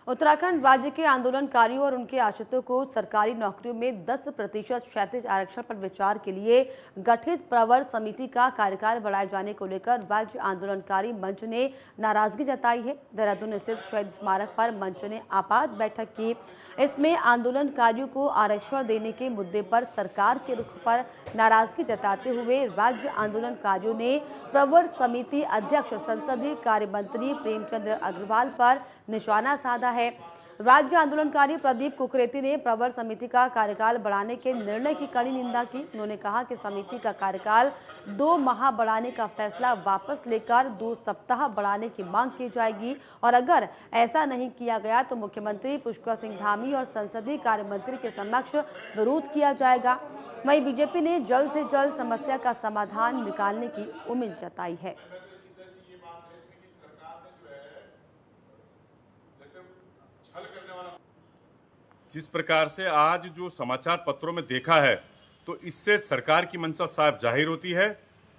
उत्तराखंड राज्य के आंदोलनकारियों और उनके आश्रितों को सरकारी नौकरियों में 10% क्षैतिज आरक्षण पर विचार के लिए गठित प्रवर समिति का कार्यकाल बढ़ाए जाने को लेकर राज्य आंदोलनकारी मंच ने नाराजगी जताई है। देहरादून स्थित शहीद स्मारक पर मंच ने आपात बैठक की। इसमें आंदोलनकारियों को आरक्षण देने के मुद्दे पर सरकार के रुख पर नाराजगी जताते हुए राज्य आंदोलनकारियों ने प्रवर समिति अध्यक्ष संसदीय कार्य मंत्री प्रेमचंद अग्रवाल पर निशाना साधा है। राज्य आंदोलनकारी प्रदीप कुकरेती ने प्रवर समिति का कार्यकाल बढ़ाने के निर्णय की कड़ी निंदा की। उन्होंने कहा कि समिति का कार्यकाल 2 माह बढ़ाने का फैसला वापस लेकर 2 सप्ताह बढ़ाने की मांग की जाएगी और अगर ऐसा नहीं किया गया तो मुख्यमंत्री पुष्कर सिंह धामी और संसदीय कार्य मंत्री के समक्ष विरोध किया जाएगा। वहीं बीजेपी ने जल्द से जल्द समस्या का समाधान निकालने की उम्मीद जताई है। जिस प्रकार से आज जो समाचार पत्रों में देखा है तो इससे सरकार की मंशा साफ जाहिर होती है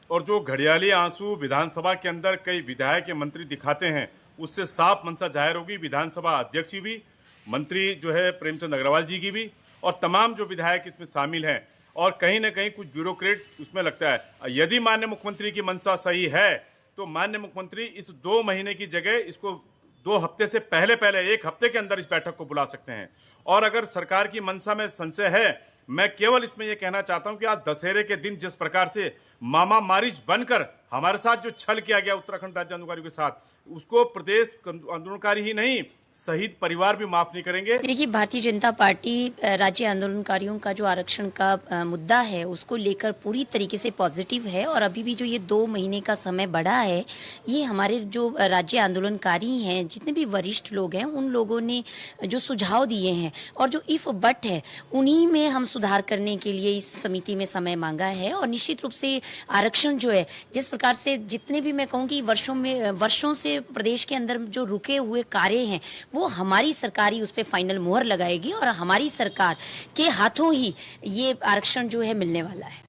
और जो घड़ियाली आंसू विधानसभा के अंदर कई विधायक या मंत्री दिखाते हैं उससे साफ मंशा जाहिर होगी विधानसभा अध्यक्ष की भी, मंत्री जो है प्रेमचंद अग्रवाल जी की भी और तमाम जो विधायक इसमें शामिल हैं और कहीं ना कहीं कुछ ब्यूरोक्रेट उसमें लगता है। यदि माननीय मुख्यमंत्री की मंशा सही है तो माननीय मुख्यमंत्री इस 2 महीने की जगह इसको 2 हफ्ते से पहले 1 हफ्ते के अंदर इस बैठक को बुला सकते हैं। और अगर सरकार की मंशा में संशय है, मैं केवल इसमें यह कहना चाहता हूं कि आज दशहरे के दिन जिस प्रकार से मामा मारिच बनकर हमारे साथ जो छल किया गया उत्तराखंड राज्य आंदोलनकारियों के साथ, उसको प्रदेश आंदोलनकारी ही नहीं शहीद परिवार भी माफ नहीं करेंगे। देखिए, भारतीय जनता पार्टी राज्य आंदोलनकारियों का जो आरक्षण का मुद्दा है उसको लेकर पूरी तरीके से पॉजिटिव है और अभी भी जो ये 2 महीने का समय बढ़ा है, ये हमारे जो राज्य आंदोलनकारी हैं, जितने भी वरिष्ठ लोग हैं, उन लोगों ने जो सुझाव दिए हैं और जो इफ बट है उन्हीं में हम सुधार करने के लिए इस समिति में समय मांगा है। और निश्चित रूप से आरक्षण जो है, जिस प्रकार से जितने भी मैं कहूँ कि वर्षों से प्रदेश के अंदर जो रुके हुए कार्य हैं वो हमारी सरकार ही उस पर फाइनल मुहर लगाएगी और हमारी सरकार के हाथों ही ये आरक्षण जो है मिलने वाला है।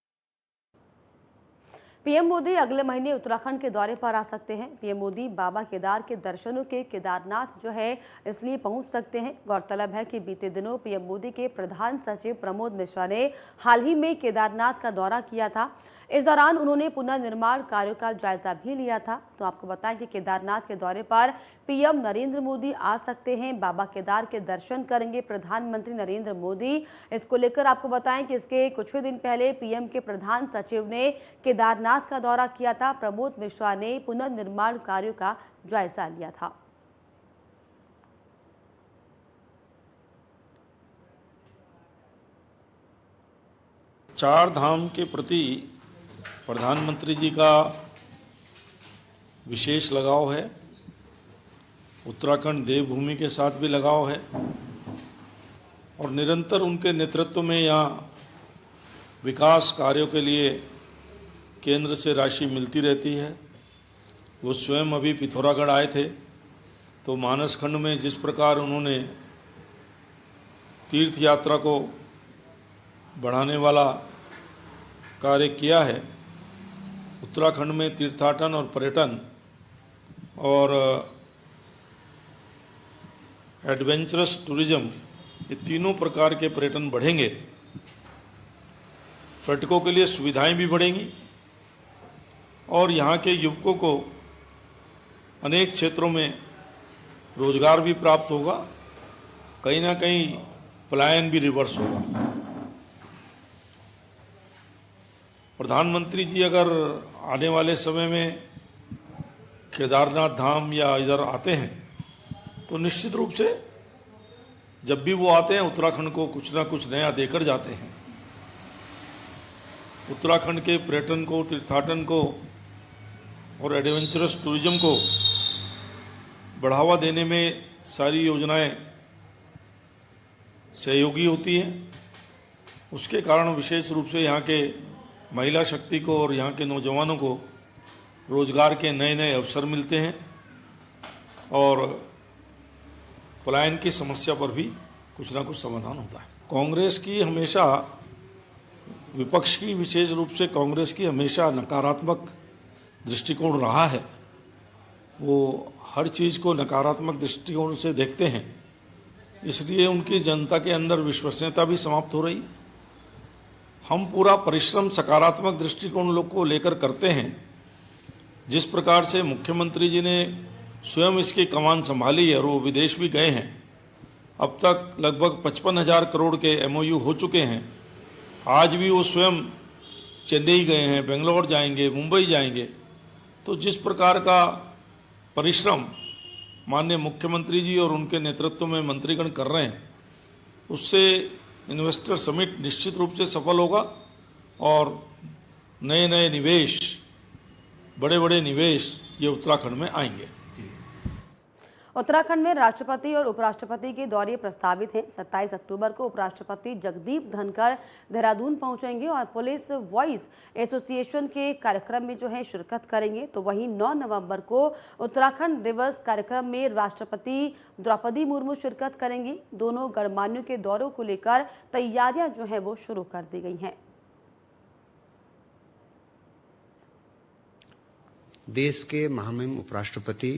पीएम मोदी अगले महीने उत्तराखंड के दौरे पर आ सकते हैं। पीएम मोदी बाबा केदार के दर्शनों के केदारनाथ जो है इसलिए पहुंच सकते हैं। गौरतलब है कि बीते दिनों पीएम मोदी के प्रधान सचिव प्रमोद मिश्रा ने हाल ही में केदारनाथ का दौरा किया था। इस दौरान उन्होंने पुनर्निर्माण कार्यों का जायजा भी लिया था। तो आपको बताएं कि केदारनाथ के दौरे पर पीएम नरेंद्र मोदी आ सकते हैं। बाबा केदार के दर्शन करेंगे प्रधानमंत्री नरेंद्र मोदी। इसको लेकर आपको बताएं कि इसके कुछ ही दिन पहले पीएम के प्रधान सचिव ने केदारनाथ का दौरा किया था। प्रमोद मिश्रा ने पुनर्निर्माण कार्यों का जायजा लिया था। चार धाम के प्रति प्रधानमंत्री जी का विशेष लगाव है। उत्तराखंड देवभूमि के साथ भी लगाव है और निरंतर उनके नेतृत्व में यहाँ विकास कार्यों के लिए केंद्र से राशि मिलती रहती है। वो स्वयं अभी पिथौरागढ़ आए थे तो मानस खंड में जिस प्रकार उन्होंने तीर्थ यात्रा को बढ़ाने वाला कार्य किया है, उत्तराखंड में तीर्थाटन और पर्यटन और एडवेंचरस टूरिज्म, ये तीनों प्रकार के पर्यटन बढ़ेंगे। पर्यटकों के लिए सुविधाएं भी बढ़ेंगी और यहाँ के युवकों को अनेक क्षेत्रों में रोजगार भी प्राप्त होगा। कहीं ना कहीं पलायन भी रिवर्स होगा। प्रधानमंत्री जी अगर आने वाले समय में केदारनाथ धाम या इधर आते हैं तो निश्चित रूप से जब भी वो आते हैं उत्तराखंड को कुछ ना कुछ नया देकर जाते हैं। उत्तराखंड के पर्यटन को, तीर्थाटन को और एडवेंचरस टूरिज्म को बढ़ावा देने में सारी योजनाएं सहयोगी होती हैं। उसके कारण विशेष रूप से यहाँ के महिला शक्ति को और यहाँ के नौजवानों को रोजगार के नए नए अवसर मिलते हैं और पलायन की समस्या पर भी कुछ ना कुछ समाधान होता है। कांग्रेस की हमेशा, विपक्ष की विशेष रूप से कांग्रेस की हमेशा नकारात्मक दृष्टिकोण रहा है। वो हर चीज़ को नकारात्मक दृष्टिकोण से देखते हैं इसलिए उनकी जनता के अंदर विश्वसनीयता भी समाप्त हो रही है। हम पूरा परिश्रम सकारात्मक दृष्टिकोण लोग को लेकर करते हैं। जिस प्रकार से मुख्यमंत्री जी ने स्वयं इसकी कमान संभाली है और वो विदेश भी गए हैं, अब तक लगभग 55,000 करोड़ के MOU हो चुके हैं। आज भी वो स्वयं चेन्नई गए हैं, बेंगलोर जाएंगे, मुंबई जाएंगे। तो जिस प्रकार का परिश्रम माननीय मुख्यमंत्री जी और उनके नेतृत्व में मंत्रीगण कर रहे हैं, उससे इन्वेस्टर समिट निश्चित रूप से सफल होगा और नए नए निवेश, बड़े बड़े निवेश ये उत्तराखंड में आएंगे। उत्तराखंड में राष्ट्रपति और उपराष्ट्रपति के दौरे प्रस्तावित हैं। 27 अक्टूबर को उपराष्ट्रपति जगदीप धनखड़ देहरादून पहुंचेंगे और पुलिस वॉइस एसोसिएशन के कार्यक्रम में जो है शिरकत करेंगे। तो वहीं 9 नवंबर को उत्तराखंड दिवस कार्यक्रम में राष्ट्रपति द्रौपदी मुर्मू शिरकत करेंगी। दोनों गणमान्यों के दौरों को लेकर तैयारियां जो है वो शुरू कर दी गई हैं। देश के महामहिम उपराष्ट्रपति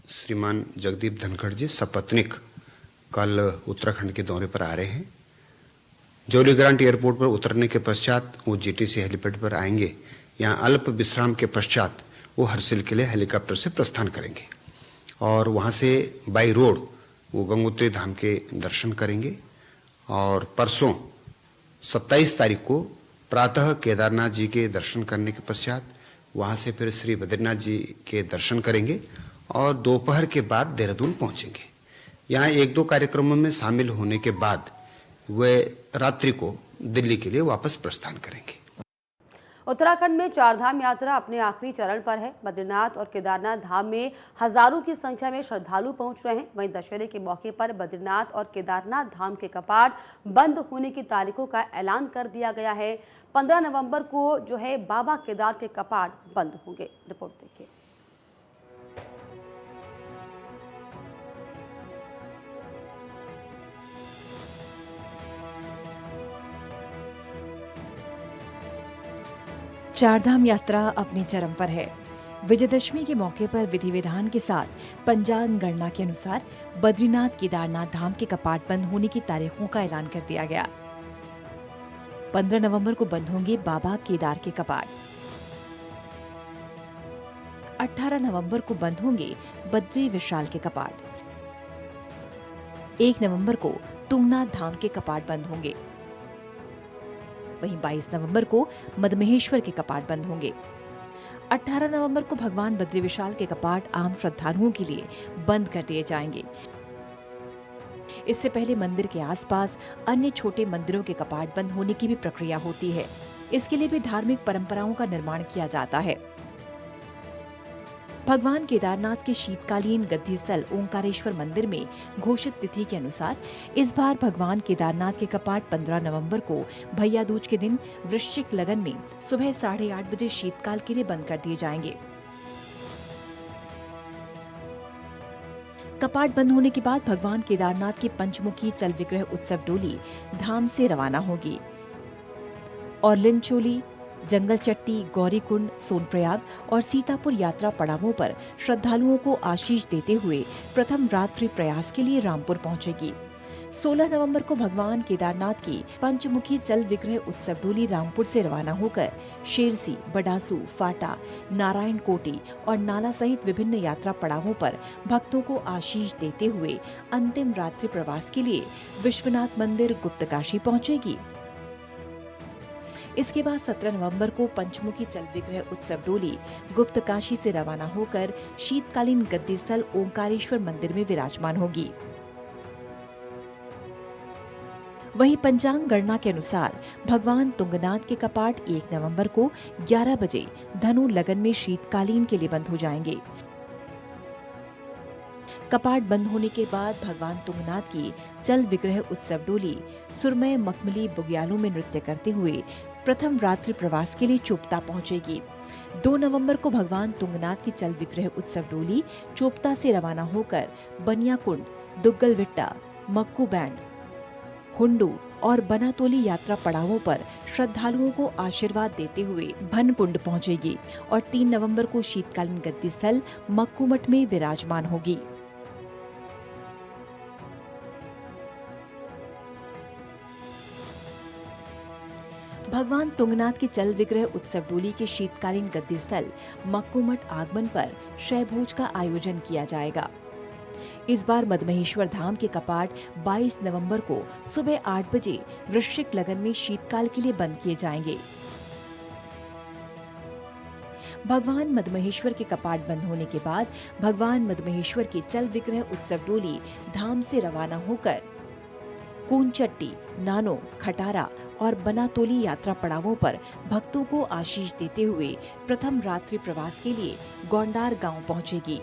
श्रीमान जगदीप धनखड़ जी सपत्नीक कल उत्तराखंड के दौरे पर आ रहे हैं। जौलीग्रांट एयरपोर्ट पर उतरने के पश्चात वो GTC हेलीपैड पर आएंगे। यहाँ अल्प विश्राम के पश्चात वो हर्सिल के लिए हेलीकॉप्टर से प्रस्थान करेंगे और वहाँ से बाई रोड वो गंगोत्री धाम के दर्शन करेंगे और परसों 27 तारीख को प्रातः केदारनाथ जी के दर्शन करने के पश्चात वहाँ से फिर श्री बद्रीनाथ जी के दर्शन करेंगे और दोपहर के बाद देहरादून पहुंचेंगे। यहाँ 1-2 कार्यक्रमों में शामिल होने के बाद वे रात्रि को दिल्ली के लिए वापस प्रस्थान करेंगे। उत्तराखंड में चारधाम यात्रा अपने आखिरी चरण पर है। बद्रीनाथ और केदारनाथ धाम में हजारों की संख्या में श्रद्धालु पहुंच रहे हैं। वहीं दशहरे के मौके पर बद्रीनाथ और केदारनाथ धाम के कपाट बंद होने की तारीखों का ऐलान कर दिया गया है। 15 नवंबर को जो है बाबा केदार के कपाट बंद होंगे। रिपोर्ट देखिए। चारधाम यात्रा अपने चरम पर है। विजयदशमी के मौके पर विधि विधान के साथ पंचांग गणना के अनुसार बद्रीनाथ केदारनाथ धाम के कपाट बंद होने की तारीखों का ऐलान कर दिया गया। 15 नवंबर को बंद होंगे बाबा केदार के कपाट। 18 नवंबर को बंद होंगे बद्री विशाल के कपाट। 1 नवंबर को तुंगनाथ धाम के कपाट बंद होंगे। वहीं 22 नवंबर को मदमहेश्वर के कपाट बंद होंगे। 18 नवंबर को भगवान बद्री विशाल के कपाट आम श्रद्धालुओं के लिए बंद कर दिए जाएंगे। इससे पहले मंदिर के आसपास अन्य छोटे मंदिरों के कपाट बंद होने की भी प्रक्रिया होती है। इसके लिए भी धार्मिक परंपराओं का निर्माण किया जाता है। भगवान केदारनाथ के शीतकालीन गद्दी स्थल ओंकारेश्वर मंदिर में घोषित तिथि के अनुसार इस बार भगवान केदारनाथ के कपाट 15 नवंबर को भैया दूज के दिन वृश्चिक लगन में सुबह 8:30 बजे शीतकाल के लिए बंद कर दिए जाएंगे। कपाट बंद होने के बाद भगवान केदारनाथ की पंचमुखी चल विग्रह उत्सव डोली धाम से रवाना होगी और लिंचोली, जंगल चट्टी, गौरीकुंड, सोनप्रयाग और सीतापुर यात्रा पड़ावों पर श्रद्धालुओं को आशीष देते हुए प्रथम रात्रि प्रयास के लिए रामपुर पहुंचेगी। 16 नवंबर को भगवान केदारनाथ की पंचमुखी चल विग्रह उत्सव डोली रामपुर से रवाना होकर शेरसी, बडासू, फाटा, नारायण कोटी और नाला सहित विभिन्न यात्रा पड़ावों पर भक्तों को आशीष देते हुए अंतिम रात्रि प्रवास के लिए विश्वनाथ मंदिर गुप्तकाशी पहुंचेगी। इसके बाद 17 नवंबर को पंचमुखी चल विग्रह उत्सव डोली गुप्तकाशी से रवाना होकर शीतकालीन गद्दी स्थल ओंकारेश्वर मंदिर में विराजमान होगी। वहीं पंचांग गणना के अनुसार भगवान तुंगनाथ के कपाट 1 नवंबर को 11 बजे धनु लगन में शीतकालीन के लिए बंद हो जाएंगे। कपाट बंद होने के बाद भगवान तुंगनाथ की चल विग्रह उत्सव डोली सुरमय मखमली बुग्यालों में नृत्य करते हुए प्रथम रात्रि प्रवास के लिए चोपता पहुंचेगी। 2 नवंबर को भगवान तुंगनाथ की चल विग्रह उत्सव डोली चोपता से रवाना होकर बनियाकुंड, दुग्गलविट्टा, मक्कू बैंड, हुंडू और बनातोली यात्रा पड़ावों पर श्रद्धालुओं को आशीर्वाद देते हुए भनकुंड पहुंचेगी और 3 नवंबर को शीतकालीन गद्दी स्थल मक्कू मठ में विराजमान होगी। भगवान तुंगनाथ के चल विग्रह उत्सव डोली के शीतकालीन गद्दी स्थल मक्कूमठ आगमन पर शय भोज का आयोजन किया जाएगा। इस बार मदमहेश्वर धाम के कपाट 22 नवंबर को सुबह 8 बजे वृश्चिक लगन में शीतकाल के लिए बंद किए जाएंगे। भगवान मदमहेश्वर के कपाट बंद होने के बाद भगवान मदमहेश्वर के चल विग्रह उत्सव डोली धाम से रवाना होकर कूनचट्टी, नानो, खटारा और बनातोली यात्रा पड़ावों पर भक्तों को आशीष देते हुए प्रथम रात्रि प्रवास के लिए गोंडार गांव पहुंचेगी।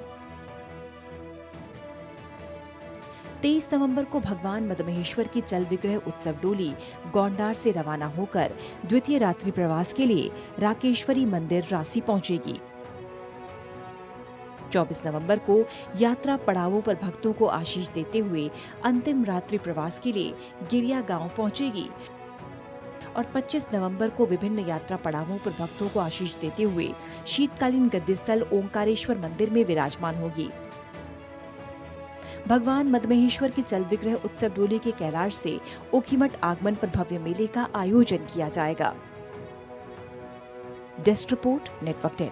23 नवंबर को भगवान मदमहेश्वर की चल विग्रह उत्सव डोली गोंडार से रवाना होकर द्वितीय रात्रि प्रवास के लिए राकेश्वरी मंदिर रासी पहुंचेगी। 24 नवंबर को यात्रा पड़ावों पर भक्तों को आशीष देते हुए अंतिम रात्रि प्रवास के लिए गिरिया गांव पहुंचेगी और 25 नवंबर को विभिन्न यात्रा पड़ावों पर भक्तों को आशीष देते हुए शीतकालीन गद्दी स्थल ओंकारेश्वर मंदिर में विराजमान होगी। भगवान मदमहेश्वर के चल विग्रह उत्सव डोली के कैलाश से ओखीमठ आगमन पर भव्य मेले का आयोजन किया जाएगा। Desk report, network 10।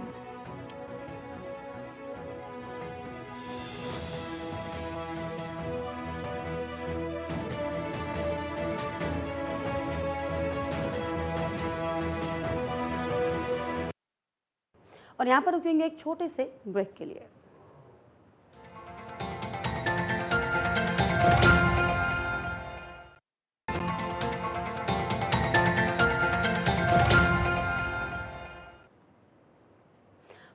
और यहाँ पर रुकेंगे एक छोटे से ब्रेक के लिए।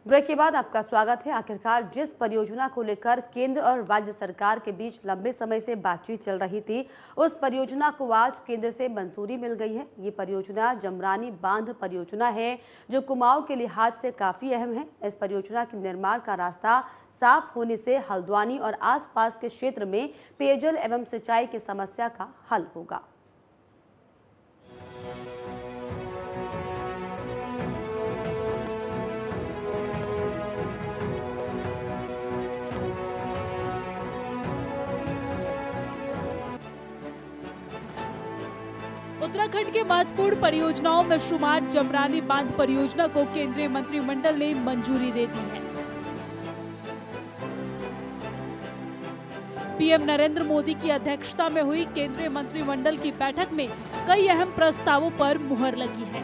ब्रेक के बाद आपका स्वागत है। आखिरकार जिस परियोजना को लेकर केंद्र और राज्य सरकार के बीच लंबे समय से बातचीत चल रही थी, उस परियोजना को आज केंद्र से मंजूरी मिल गई है। ये परियोजना जमरानी बांध परियोजना है, जो कुमाऊं के लिहाज से काफ़ी अहम है। इस परियोजना के निर्माण का रास्ता साफ होने से हल्द्वानी और आसपास के क्षेत्र में पेयजल एवं सिंचाई की समस्या का हल होगा। उत्तराखंड के महत्वपूर्ण परियोजनाओं में शुमार जमरानी बांध परियोजना को केंद्रीय मंत्रिमंडल ने मंजूरी दे दी है। पीएम नरेंद्र मोदी की अध्यक्षता में हुई केंद्रीय मंत्रिमंडल की बैठक में कई अहम प्रस्तावों पर मुहर लगी है।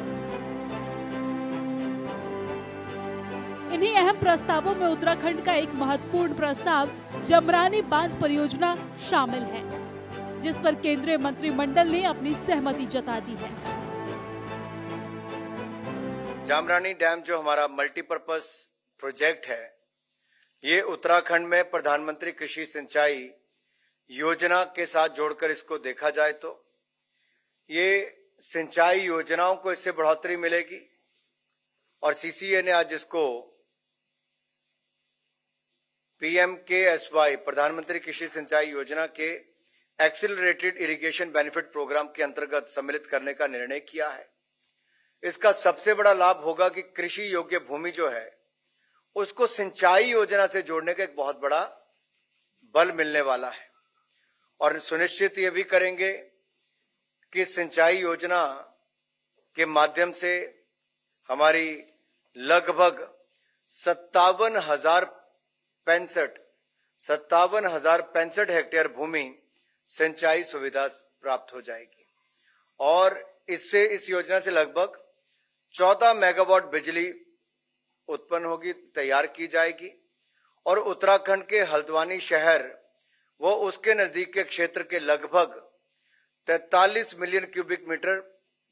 इन्हीं अहम प्रस्तावों में उत्तराखंड का एक महत्वपूर्ण प्रस्ताव जमरानी बांध परियोजना शामिल है, जिस पर केंद्रीय मंत्रिमंडल ने अपनी सहमति जता दी है। जामरानी डैम जो हमारा मल्टीपर्पज प्रोजेक्ट है, ये उत्तराखंड में प्रधानमंत्री कृषि सिंचाई योजना के साथ जोड़कर इसको देखा जाए तो ये सिंचाई योजनाओं को इससे बढ़ोतरी मिलेगी और सीसीए ने आज इसको PMKSY प्रधानमंत्री कृषि सिंचाई योजना के एक्सिलरेटेड इरिगेशन बेनिफिट प्रोग्राम के अंतर्गत सम्मिलित करने का निर्णय किया है। इसका सबसे बड़ा लाभ होगा कि कृषि योग्य भूमि जो है उसको सिंचाई योजना से जोड़ने का एक बहुत बड़ा बल मिलने वाला है और सुनिश्चित ये भी करेंगे कि सिंचाई योजना के माध्यम से हमारी लगभग 57,065 हेक्टेयर भूमि सिंचाई सुविधा प्राप्त हो जाएगी और इससे इस योजना से लगभग 14 मेगावाट बिजली उत्पन्न होगी, तैयार की जाएगी और उत्तराखंड के हल्द्वानी शहर व उसके नजदीक के क्षेत्र के लगभग 43 मिलियन क्यूबिक मीटर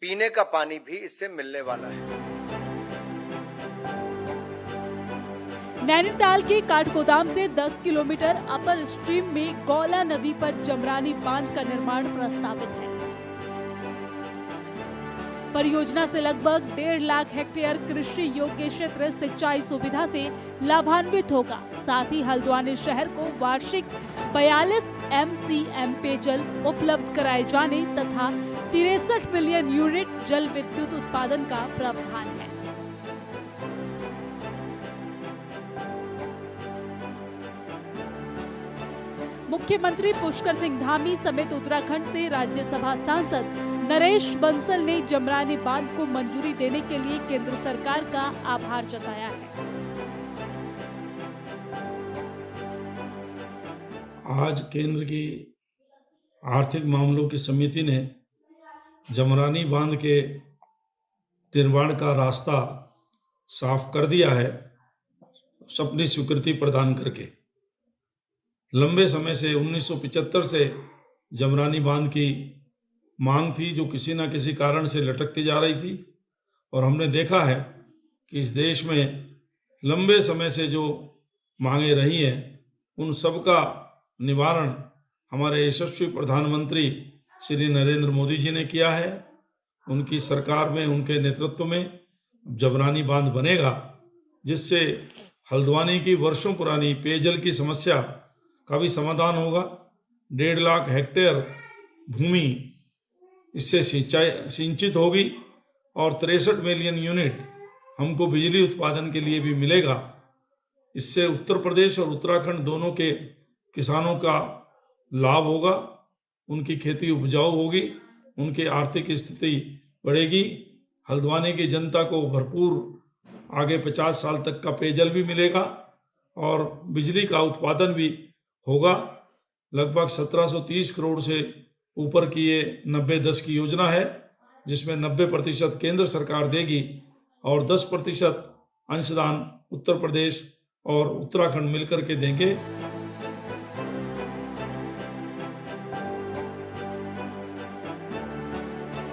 पीने का पानी भी इससे मिलने वाला है। नैनीताल के काठगोदाम से 10 किलोमीटर अपर स्ट्रीम में गौला नदी पर जमरानी बांध का निर्माण प्रस्तावित है। परियोजना से लगभग 1.5 लाख हेक्टेयर कृषि योग्य क्षेत्र सिंचाई सुविधा से लाभान्वित होगा। साथ ही हल्द्वानी शहर को वार्षिक 42 MCM पेयजल उपलब्ध कराए जाने तथा 63 मिलियन यूनिट जल विद्युत उत्पादन का प्रावधान है। मुख्यमंत्री पुष्कर सिंह धामी समेत उत्तराखंड से राज्यसभा सांसद नरेश बंसल ने जमरानी बांध को मंजूरी देने के लिए केंद्र सरकार का आभार जताया है। आज केंद्र की आर्थिक मामलों की समिति ने जमरानी बांध के निर्माण का रास्ता साफ कर दिया है, अपनी स्वीकृति प्रदान करके। लंबे समय से 1975 से जमरानी बांध की मांग थी, जो किसी न किसी कारण से लटकती जा रही थी, और हमने देखा है कि इस देश में लंबे समय से जो मांगे रही हैं उन सब का निवारण हमारे यशस्वी प्रधानमंत्री श्री नरेंद्र मोदी जी ने किया है। उनकी सरकार में, उनके नेतृत्व में जमरानी बांध बनेगा, जिससे हल्द्वानी की वर्षों पुरानी पेयजल की समस्या का भी समाधान होगा। 1.5 लाख हेक्टेयर भूमि इससे सिंचित होगी और 63 मिलियन यूनिट हमको बिजली उत्पादन के लिए भी मिलेगा। इससे उत्तर प्रदेश और उत्तराखंड दोनों के किसानों का लाभ होगा, उनकी खेती उपजाऊ होगी, उनकी आर्थिक स्थिति बढ़ेगी, हल्द्वानी की जनता को भरपूर आगे 50 साल तक का पेयजल भी मिलेगा और बिजली का उत्पादन भी होगा। लगभग 1730 करोड़ से ऊपर की ये 90-10 की योजना है, जिसमें 90% केंद्र सरकार देगी और 10% अंशदान उत्तर प्रदेश और उत्तराखंड मिलकर के देंगे।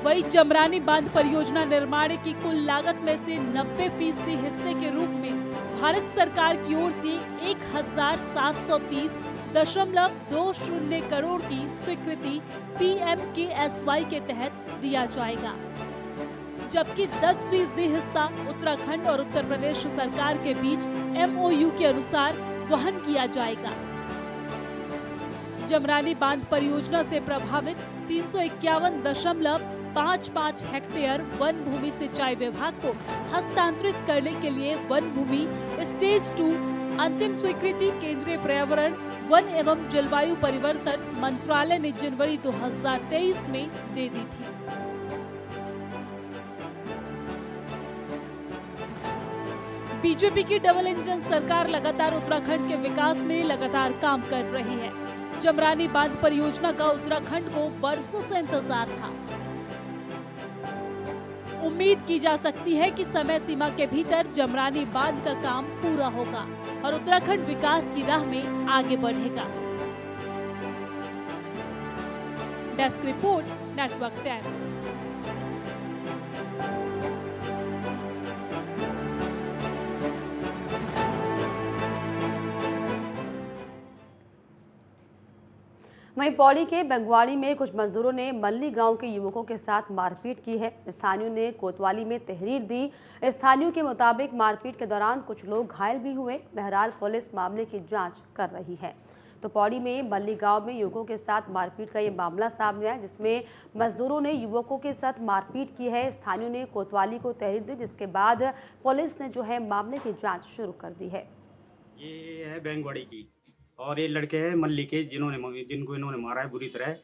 वही जमरानी बांध परियोजना निर्माण की कुल लागत में से 90% हिस्से के रूप में भारत सरकार की ओर से 1730.20 करोड़ की स्वीकृति PMKSY के तहत दिया जाएगा, जबकि 10% हिस्सा उत्तराखंड और उत्तर प्रदेश सरकार के बीच MOU के अनुसार वहन किया जाएगा। जमरानी बांध परियोजना से प्रभावित 351.55 हेक्टेयर वन भूमि सिंचाई विभाग को हस्तांतरित करने के लिए वन भूमि स्टेज 2 अंतिम स्वीकृति केंद्रीय पर्यावरण, वन एवं जलवायु परिवर्तन मंत्रालय ने जनवरी 2023 में दे दी थी। बीजेपी की डबल इंजन सरकार लगातार उत्तराखंड के विकास में लगातार काम कर रही है। जमरानी बांध परियोजना का उत्तराखंड को बरसों से इंतजार था। उम्मीद की जा सकती है कि समय सीमा के भीतर जमरानी बांध का काम पूरा होगा और उत्तराखंड विकास की राह में आगे बढ़ेगा। Desk report, network 10। वहीं पौड़ी के बंगवाड़ी में कुछ मजदूरों ने मल्ली गांव के युवकों के साथ मारपीट की है। स्थानियों ने कोतवाली में तहरीर दी। स्थानियों के मुताबिक मारपीट के दौरान कुछ लोग घायल भी हुए। बहरहाल पुलिस मामले की जांच कर रही है। तो पौड़ी में मल्ली गांव में युवकों के साथ मारपीट का ये मामला सामने आया, जिसमें मजदूरों ने युवकों के साथ मारपीट की है। स्थानियों ने कोतवाली को तहरीर दी, जिसके बाद पुलिस ने जो है मामले की जाँच शुरू कर दी है। ये है बैंगवाड़ी की और ये लड़के हैं मल्ली के जिनको इन्होंने मारा है बुरी तरह,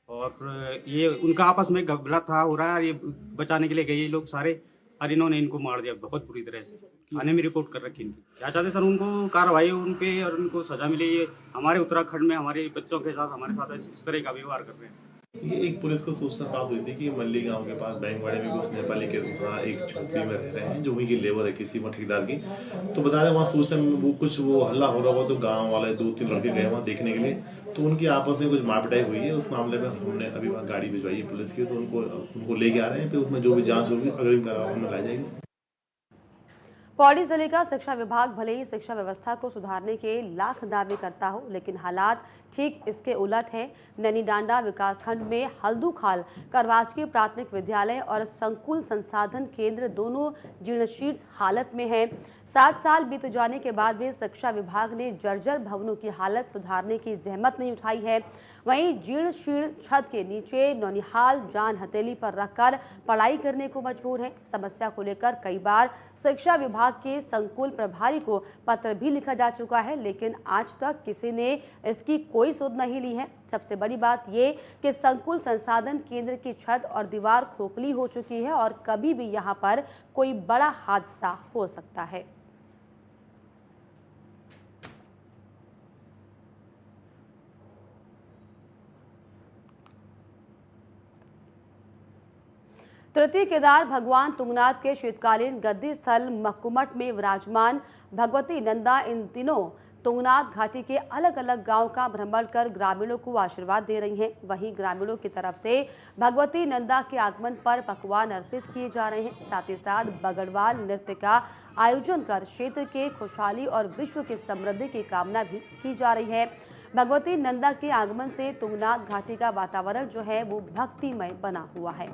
और ये उनका आपस में घबला था हो रहा है। ये बचाने के लिए गए ये लोग सारे, और इन्होंने इनको मार दिया बहुत बुरी तरह से। थाने में रिपोर्ट कर रखी इनकी। क्या चाहते सर, उनको कार्रवाई उन पे और उनको सजा मिले। ये हमारे उत्तराखंड में हमारे बच्चों के साथ हमारे साथ इस तरह का व्यवहार कर रहे हैं। ये एक पुलिस को सूचना प्राप्त हुई थी कि मल्ली गांव के पास बैंगवाड़े में कुछ नेपाली के एक झोपड़ी में रह रहे हैं, जो उनकी लेबर है किसी ठेकेदार की। तो बता रहे वहाँ सूचना वो हल्ला हो रहा हुआ, तो गांव वाले 2-3 लड़के गए वहाँ देखने के लिए, तो उनकी आपस में कुछ मारपिटाई हुई है। उस मामले में हमने अभी वहाँ गाड़ी भिजवाई है पुलिस की, तो उनको लेके आ रहे हैं। फिर उसमें जो भी जाँच होगी अग्रिम कार्रवाई में लाई जाएगी। पौड़ी जिले का शिक्षा विभाग भले ही शिक्षा व्यवस्था को सुधारने के लाख दावे करता हो, लेकिन हालात ठीक इसके उलट है। नैनीडांडा विकासखंड में हल्दूखाल का राजकीय प्राथमिक विद्यालय और संकुल संसाधन केंद्र दोनों जीर्णशीर्ण हालत में है। 7 साल बीत जाने के बाद भी शिक्षा विभाग ने जर्जर भवनों की हालत सुधारने की जहमत नहीं उठाई है। वहीं जीर्ण छत के नीचे नौनिहाल जान हथेली पर रखकर पढ़ाई करने को मजबूर है। समस्या को लेकर कई बार शिक्षा विभाग विभाग के संकुल प्रभारी को पत्र भी लिखा जा चुका है, लेकिन आज तक किसी ने इसकी कोई सुध नहीं ली है। सबसे बड़ी बात ये कि संकुल संसाधन केंद्र की छत और दीवार खोखली हो चुकी है और कभी भी यहाँ पर कोई बड़ा हादसा हो सकता है। तृतीय केदार भगवान तुंगनाथ के शीतकालीन गद्दी स्थल मक्कुमठ में विराजमान भगवती नंदा इन दिनों तुंगनाथ घाटी के अलग अलग गांव का भ्रमण कर ग्रामीणों को आशीर्वाद दे रही हैं। वहीं ग्रामीणों की तरफ से भगवती नंदा के आगमन पर पकवान अर्पित किए जा रहे हैं। साथ ही साथ बगड़वाल नृत्य का आयोजन कर क्षेत्र के खुशहाली और विश्व की समृद्धि की कामना भी की जा रही है। भगवती नंदा के आगमन से तुंगनाथ घाटी का वातावरण जो है वो भक्तिमय बना हुआ है।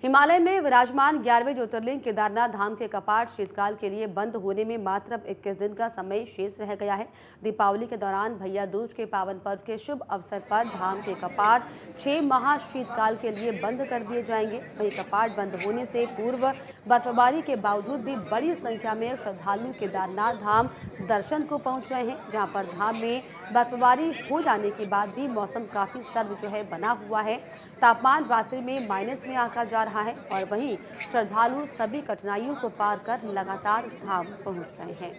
हिमालय में विराजमान 11वें ज्योतिर्लिंग केदारनाथ धाम के कपाट शीतकाल के लिए बंद होने में मात्र अब 21 दिन का समय शेष रह गया है। दीपावली के दौरान भैया दूज के पावन पर्व के शुभ अवसर पर धाम के कपाट 6 माह शीतकाल के लिए बंद कर दिए जाएंगे। वहीं कपाट बंद होने से पूर्व बर्फबारी के बावजूद भी बड़ी संख्या में श्रद्धालु केदारनाथ धाम दर्शन को पहुंच रहे हैं, जहां पर धाम में बर्फबारी हो जाने के बाद भी मौसम काफी सर्द जो है बना हुआ है। तापमान रात्रि में माइनस में आका जा रहा है और वहीं श्रद्धालु सभी कठिनाइयों को पार कर लगातार धाम पहुंच रहे हैं।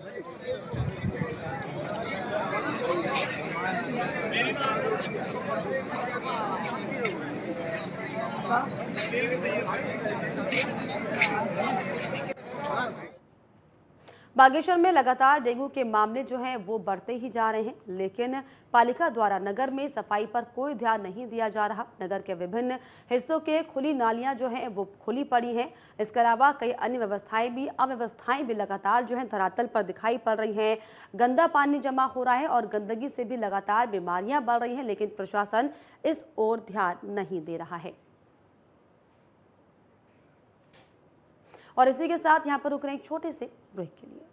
बागेश्वर में लगातार डेंगू के मामले जो हैं वो बढ़ते ही जा रहे हैं, लेकिन पालिका द्वारा नगर में सफाई पर कोई ध्यान नहीं दिया जा रहा। नगर के विभिन्न हिस्सों के खुली नालियां जो हैं वो खुली पड़ी हैं। इसके अलावा कई अन्य अव्यवस्थाएं भी लगातार जो है धरातल पर दिखाई पड़ रही हैं। गंदा पानी जमा हो रहा है और गंदगी से भी लगातार बीमारियां बढ़ रही हैं, लेकिन प्रशासन इस ओर ध्यान नहीं दे रहा है। और इसी के साथ यहाँ पर रुक रहे हैं एक छोटे से ब्रेक के लिए।